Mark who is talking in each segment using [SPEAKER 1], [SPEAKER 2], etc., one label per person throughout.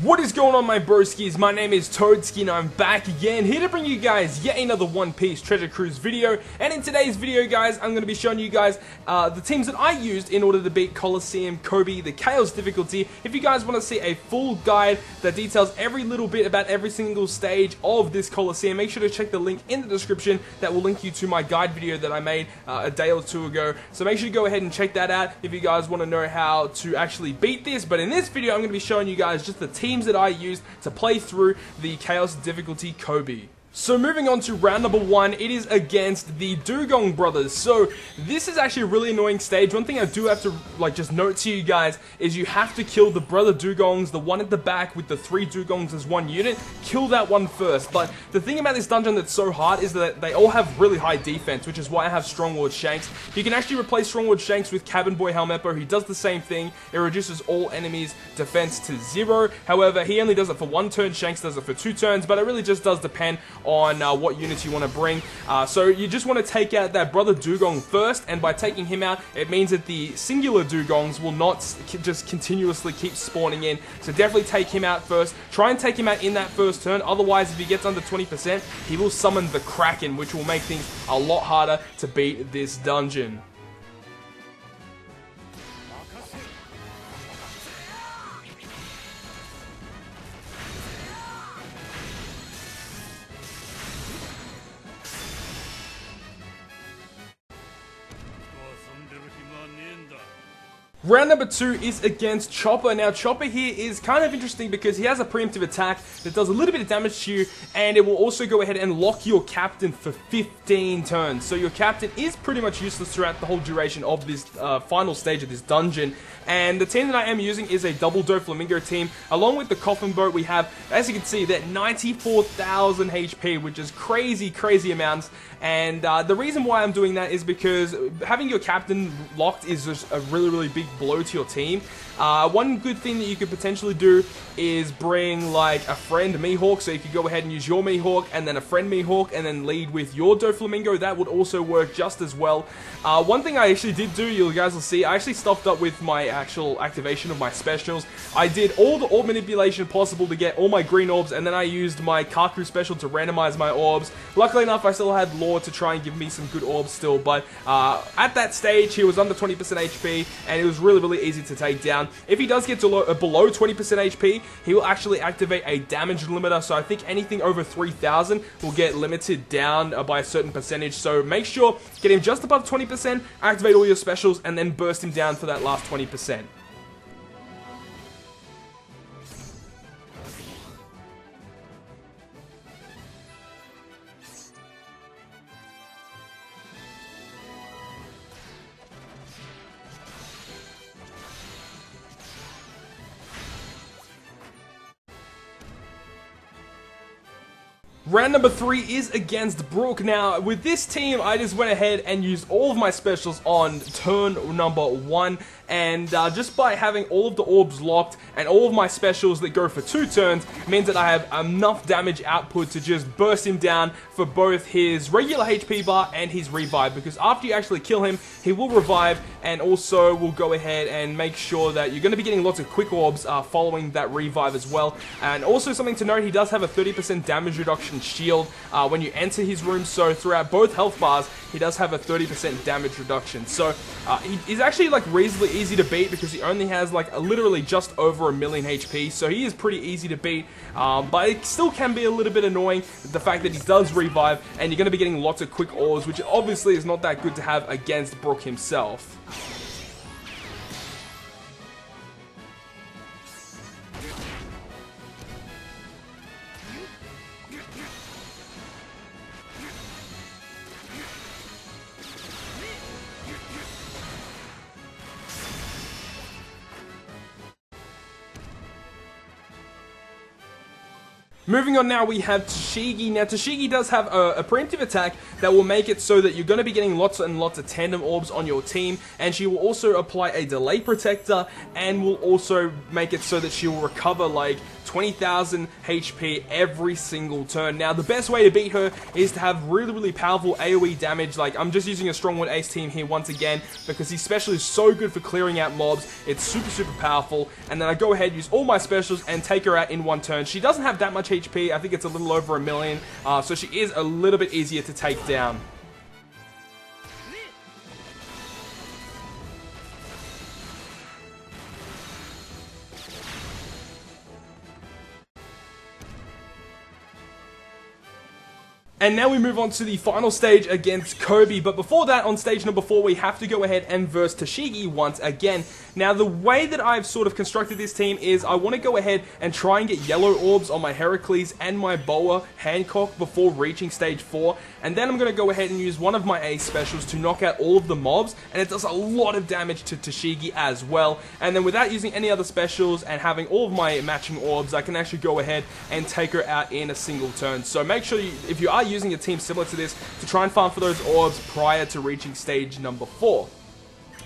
[SPEAKER 1] What is going on, my broskies? My name is Toadski and I'm back again, here to bring you guys yet another One Piece Treasure Cruise video. And in today's video, guys, I'm going to be showing you guys the teams that I used in order to beat Colosseum Koby, the Chaos difficulty. If you guys want to see a full guide that details every little bit about every single stage of this Colosseum, make sure to check the link in the description that will link you to my guide video that I made a day or two ago. So make sure to go ahead and check that out if you guys want to know how to actually beat this. But in this video, I'm going to be showing you guys just the teams that I used to play through the Chaos difficulty Koby. So moving on to round number 1, it is against the Dugong brothers. So this is actually a really annoying stage. One thing I do have to just note to you guys is you have to kill the brother Dugongs, the one at the back with the 3 Dugongs as one unit. Kill that one first. But the thing about this dungeon that's so hard is that they all have really high defense, which is why I have Strongword Shanks. You can actually replace Strongword Shanks with Cabin Boy Helmeppo. He does the same thing. It reduces all enemies' defense to 0. However, he only does it for 1 turn. Shanks does it for 2 turns, but it really just does depend on what units you want to bring. So you just want to take out that brother Dugong first, and by taking him out, it means that the singular Dugongs will not just continuously keep spawning in. So definitely take him out first. Try and take him out in that first turn. Otherwise, if he gets under 20%, he will summon the Kraken, which will make things a lot harder to beat this dungeon. Round number 2 is against Chopper. Now, Chopper here is kind of interesting because he has a preemptive attack that does a little bit of damage to you, and it will also go ahead and lock your captain for 15 turns. So your captain is pretty much useless throughout the whole duration of this final stage of this dungeon. And the team that I am using is a double Doflamingo team. Along with the Coffin Boat, we have, as you can see, that 94,000 HP, which is crazy, crazy amounts. And the reason why I'm doing that is because having your captain locked is just a really, really big blow to your team. One good thing that you could potentially do is bring like a friend Mihawk, so you could go ahead and use your Mihawk and then a friend Mihawk and then lead with your Doflamingo. That would also work just as well. One thing I actually did do, you guys will see, I actually stuffed up with my actual activation of my specials. I did all the orb manipulation possible to get all my green orbs, and then I used my Kaku special to randomize my orbs. Luckily enough, I still had Lore to try and give me some good orbs still, but at that stage, he was under 20% HP, and it was really, really easy to take down. If he does get to below 20% HP, he will actually activate a damage limiter, so I think anything over 3,000 will get limited down by a certain percentage. So make sure, get him just above 20%, activate all your specials, and then burst him down for that last 20%. Round number 3 is against Brook. Now, with this team, I just went ahead and used all of my specials on turn number 1. And just by having all of the orbs locked and all of my specials that go for 2 turns means that I have enough damage output to just burst him down for both his regular HP bar and his revive. Because after you actually kill him, he will revive, and also will go ahead and make sure that you're going to be getting lots of quick orbs following that revive as well. And also something to note, he does have a 30% damage reduction shield when you enter his room. So throughout both health bars, he does have a 30% damage reduction. So he's actually like reasonably easy to beat because he only has like literally just over 1 million HP. So he is pretty easy to beat, but it still can be a little bit annoying, the fact that he does revive and you're going to be getting lots of quick orbs, which obviously is not that good to have against Brook himself. Moving on now, we have Tashigi. Now, Tashigi does have a preemptive attack that will make it so that you're going to be getting lots and lots of tandem orbs on your team, and she will also apply a delay protector, and will also make it so that she will recover like 20,000 HP every single turn. Now, the best way to beat her is to have really powerful AoE damage. Like, I'm just using a Strongwood Ace team here once again, because his special is so good for clearing out mobs. It's super powerful, and then I go ahead, use all my specials, and take her out in one turn. She doesn't have that much HP. I think it's a little over 1 million, so she is a little bit easier to take down. And now we move on to the final stage against Kobe, but before that, on stage number 4, we have to go ahead and verse Tashigi once again. Now, the way that I've sort of constructed this team is I want to go ahead and try and get yellow orbs on my Heracles and my Boa Hancock before reaching stage 4, and then I'm going to go ahead and use one of my ace specials to knock out all of the mobs, and it does a lot of damage to Tashigi as well. And then without using any other specials and having all of my matching orbs, I can actually go ahead and take her out in a single turn. So make sure if you are using a team similar to this, to try and farm for those orbs prior to reaching stage number 4.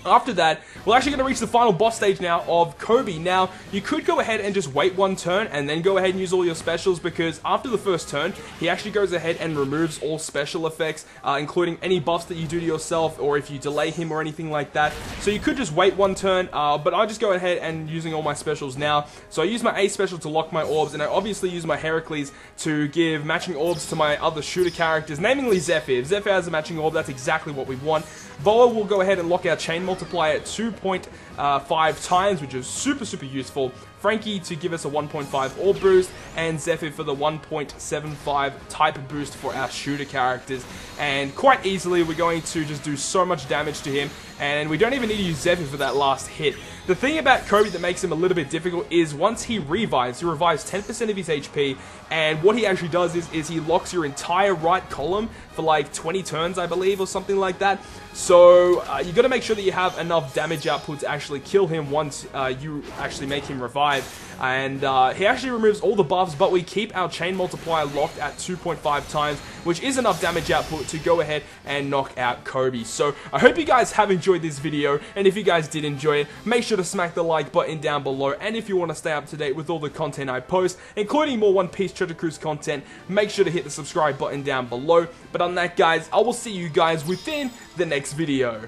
[SPEAKER 1] After that, we're actually going to reach the final boss stage now of Kobe. Now, you could go ahead and just wait one turn and then go ahead and use all your specials, because after the first turn, he actually goes ahead and removes all special effects, including any buffs that you do to yourself, or if you delay him or anything like that. So you could just wait one turn, but I just go ahead and using all my specials now. So I use my ace special to lock my orbs, and I obviously use my Heracles to give matching orbs to my other shooter characters, namely Zephyr. If Zephyr has a matching orb, that's exactly what we want. Boa will go ahead and lock our chain multiplier at 2.5 times, which is super useful. Frankie to give us a 1.5 orb boost, and Zephyr for the 1.75 type boost for our shooter characters. And quite easily, we're going to just do so much damage to him, and we don't even need to use Zephyr for that last hit. The thing about Kobe that makes him a little bit difficult is once he revives 10% of his HP, and what he actually does is he locks your entire right column for like 20 turns, I believe, or something like that. So you got to make sure that you have enough damage output to actually kill him once you actually make him revive. And he actually removes all the buffs, but we keep our chain multiplier locked at 2.5 times, which is enough damage output to go ahead and knock out Kobe. So I hope you guys have enjoyed this video, and if you guys did enjoy it, make sure to smack the like button down below. And if you want to stay up to date with all the content I post, including more One Piece Treasure Cruise content, make sure to hit the subscribe button down below. But on that, guys, I will see you guys within the next video.